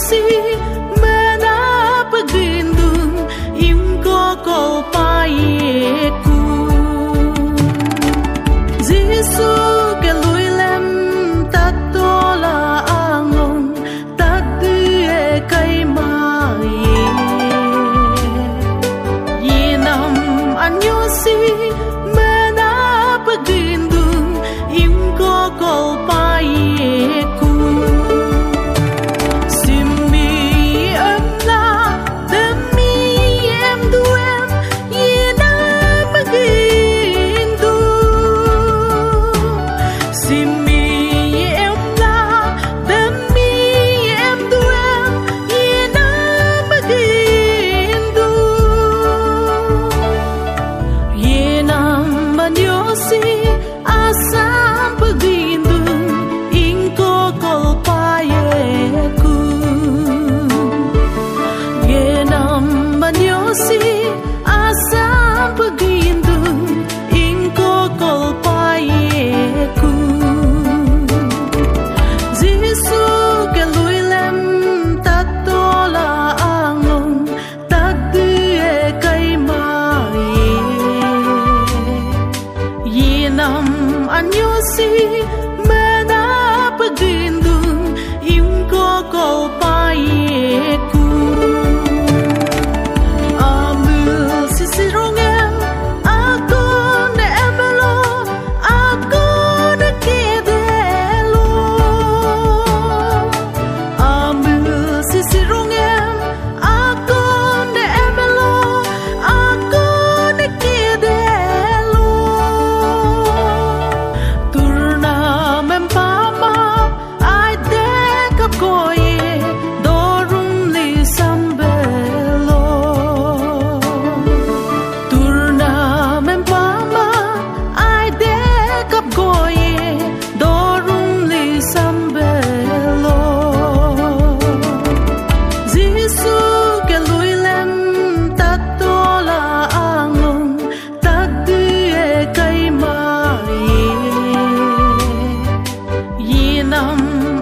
si mena pagindun imko kolpayeku Jisu keluilem tatola angon tadue kaimaye Yenam anyosi mena pagindun imko kolpayeku Anyosi mena pagindun imko kolpayeku Ambil sisirongem ako ne emelo ako ne kedelo Ambil sisirongem ako ne emelo ako ne kedelo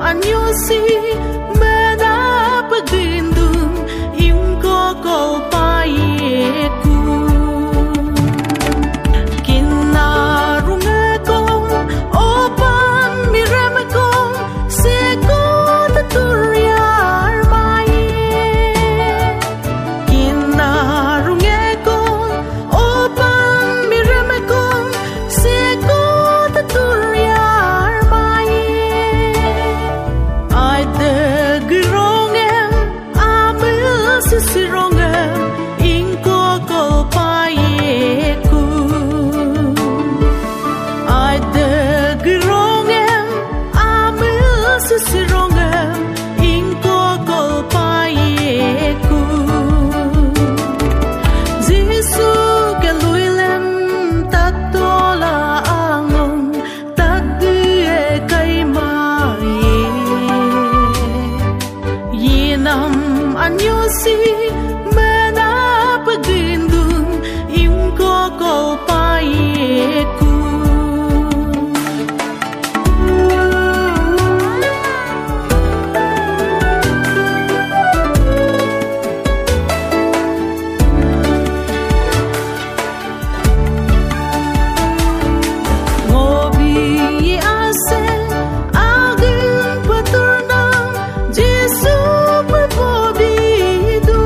Anyosi mena pagindun imko kolpayeku Kinarungekong opan miremekong seko taturiar maye Kinarungekong opan miremekong seko taturiar maye Sisirongem ingko kolpayeku Aidegirongem amil sisirongem ingko kolpayeku Jisu keluilem tatola angon tadue kaimaye Yenam anyosi mena pagindun imko kolpayeku Jesu berbobidu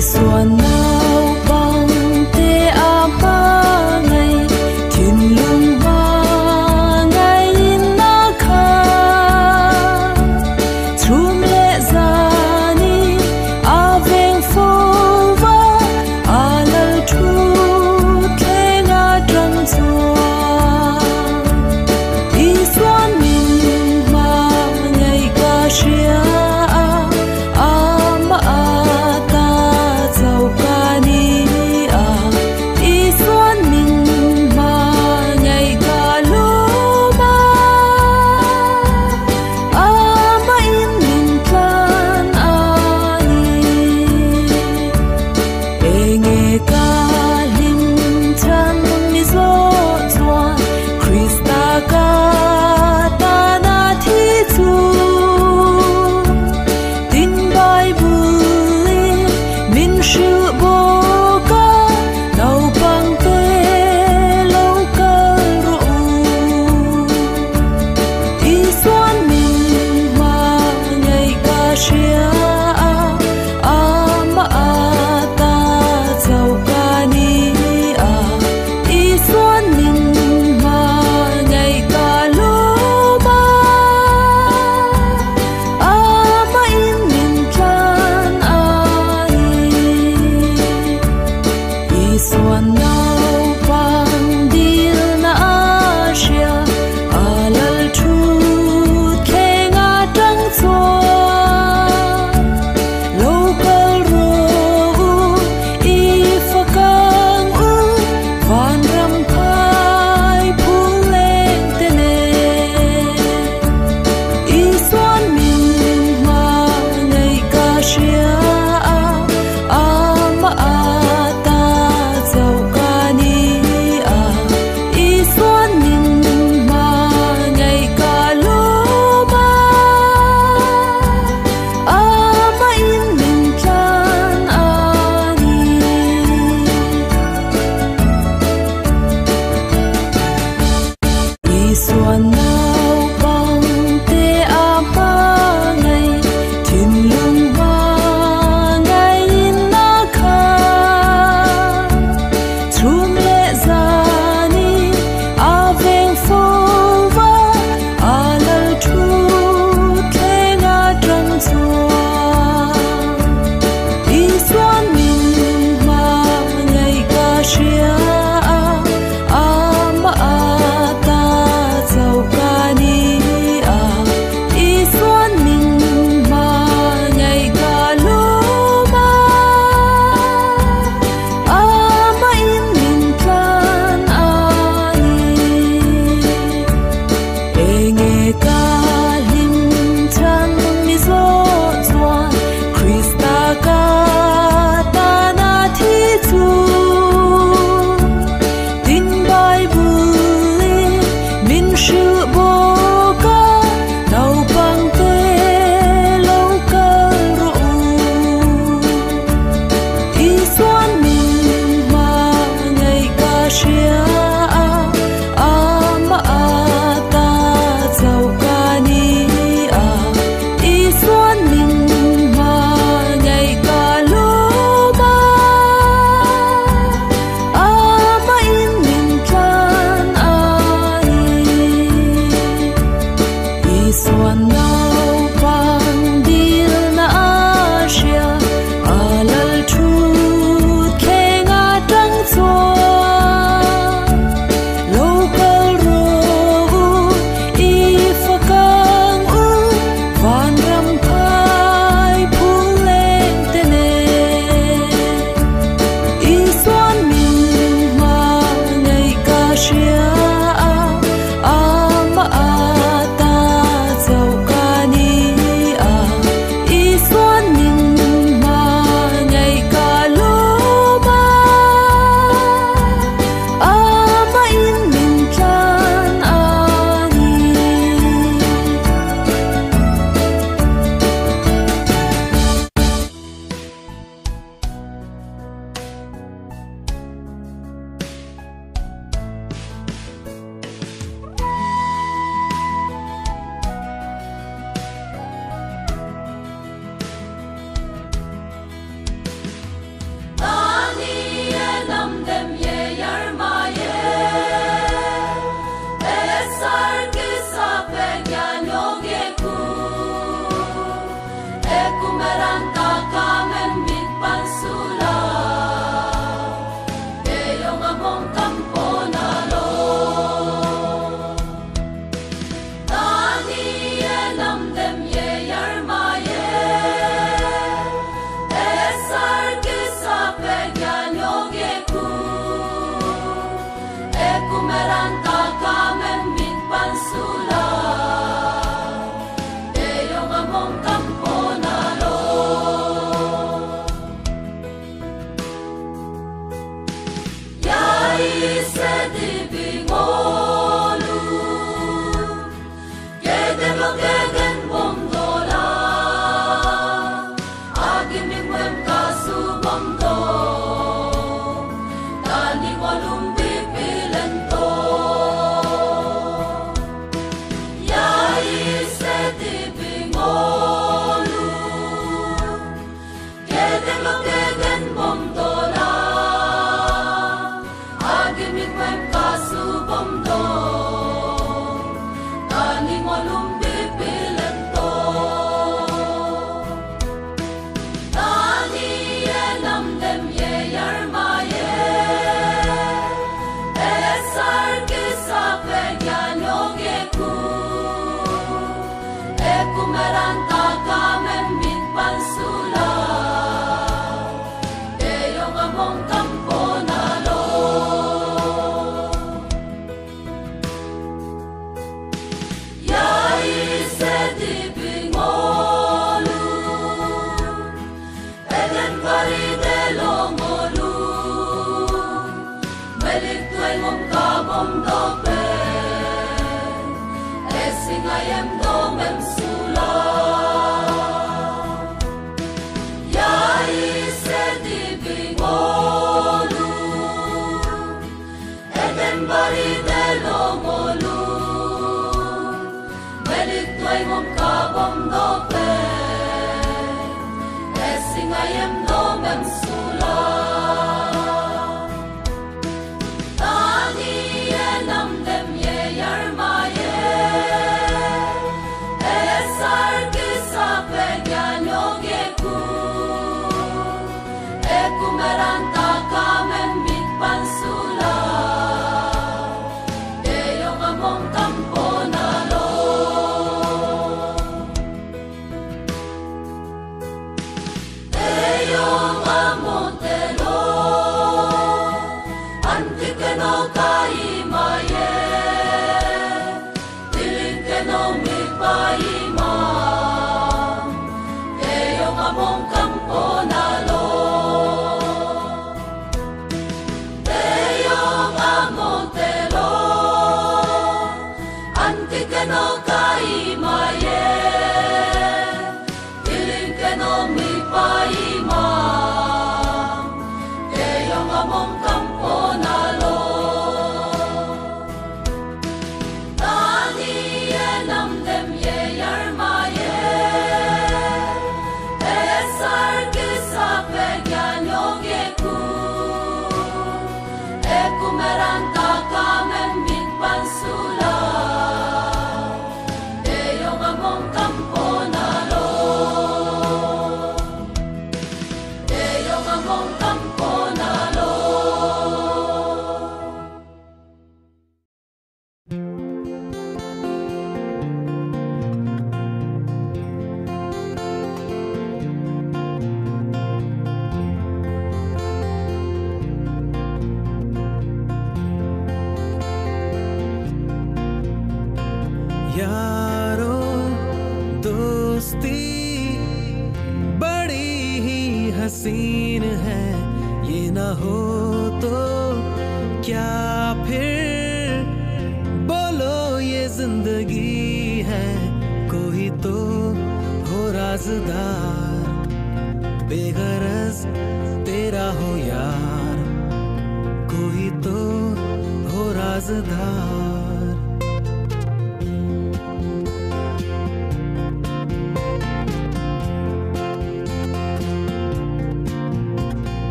xuân nào bằng thế à ba ngày thiên lung ba ngày na kha chum lệ zani a veng phô va a lal thu thế nga trăng chua đi xuân min ma ngày ca chia a ma a ta dâu ca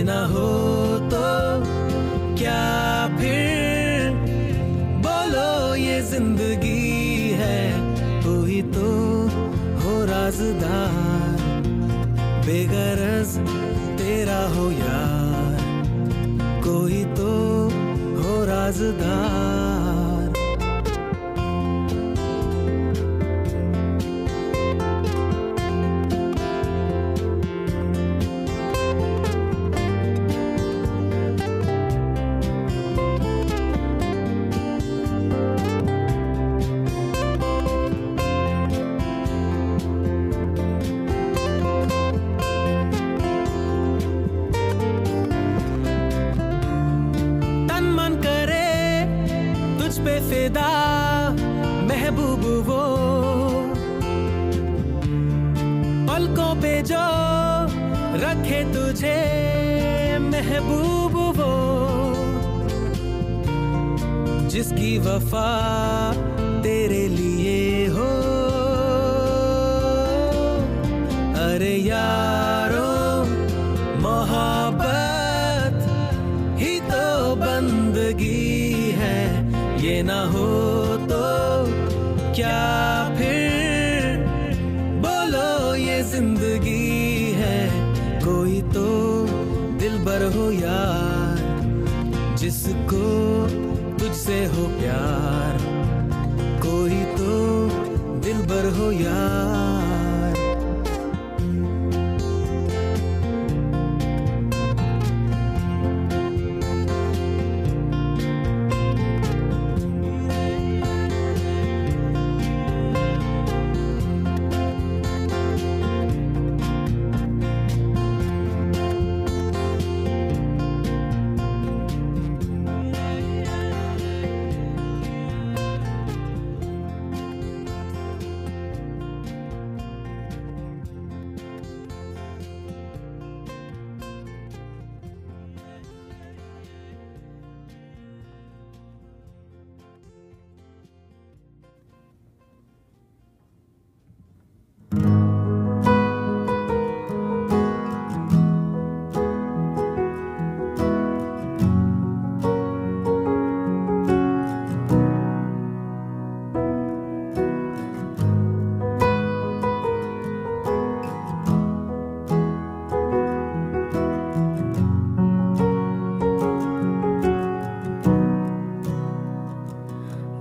ना हो तो क्या फिर बोलो ये जिंदगी है। कोई तो हो राज़दार, बेगरज तेरा हो यार, कोई तो हो राज़दार। पे फिदा महबूब वो, पलकों पे जो रखे तुझे महबूब वो, जिसकी वफा तेरे लिए हो। अरे यारो मोहब्बत ही तो बंदगी है। ये ना हो तो क्या फिर बोलो ये जिंदगी है। कोई तो दिलबर हो यार, जिसको तुझसे हो प्यार, कोई तो दिलबर हो यार।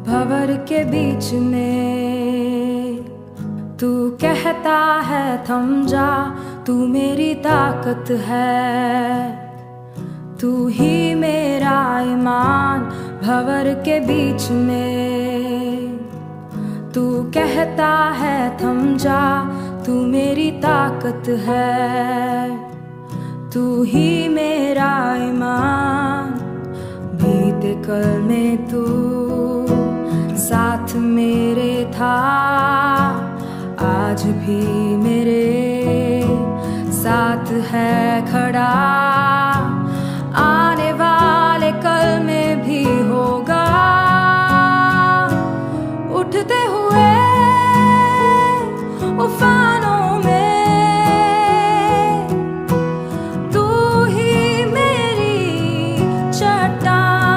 भंवर के बीच में तू कहता है थम जा, तू मेरी ताकत है, तू ही मेरा ईमान। भंवर के बीच में तू कहता है थम जा, तू मेरी ताकत है, तू ही मेरा ईमान। बीते कल में तू साथ मेरे था, आज भी मेरे साथ है खड़ा। आने वाले कल में भी होगा, उठते हुए उफानों में तू ही मेरी चट्टान।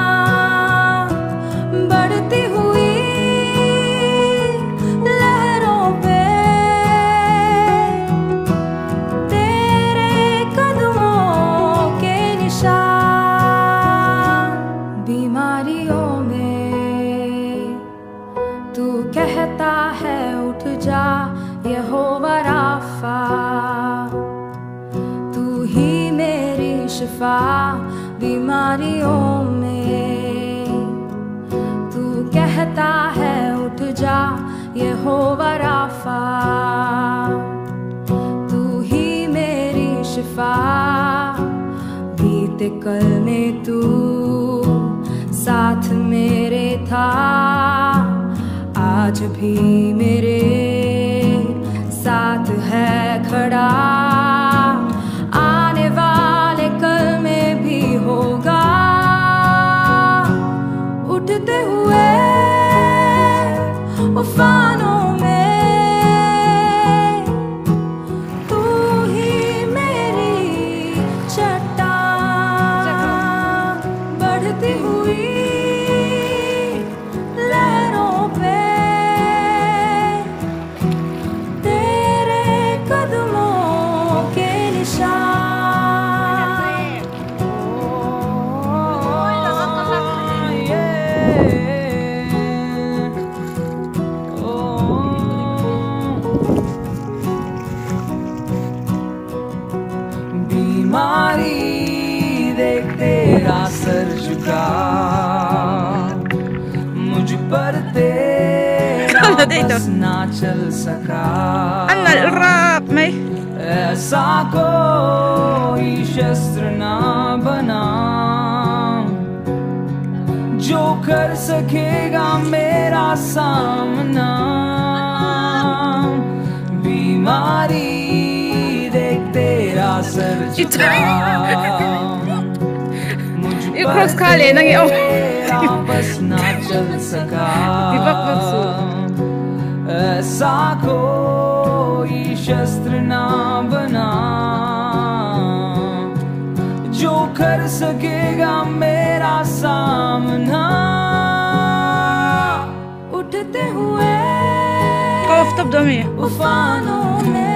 बढ़ती हुई कहता है उठ जा यहोवा राफा, तू ही मेरी शिफा। बीमारियों में तू कहता है उठ जा यहोवा राफा, तू ही मेरी शिफा। बीते कल में तू साथ मेरे था, आज भी मेरे साथ है खड़ा। आने वाले कल में भी होगा, उठते हुए उफानों में तू ही मेरी चट्टान। तेरा बस ना चल सका, ऐसा कोई शस्त्र ना बना जो कर सकेगा मेरा सामना। बीमारी देख तेरा सर झुका, मुझ पर तेरा बस ना चल सका, ऐसा कोई शस्त्र ना बना जो कर सकेगा मेरा सामना। उठते हुए तूफानों में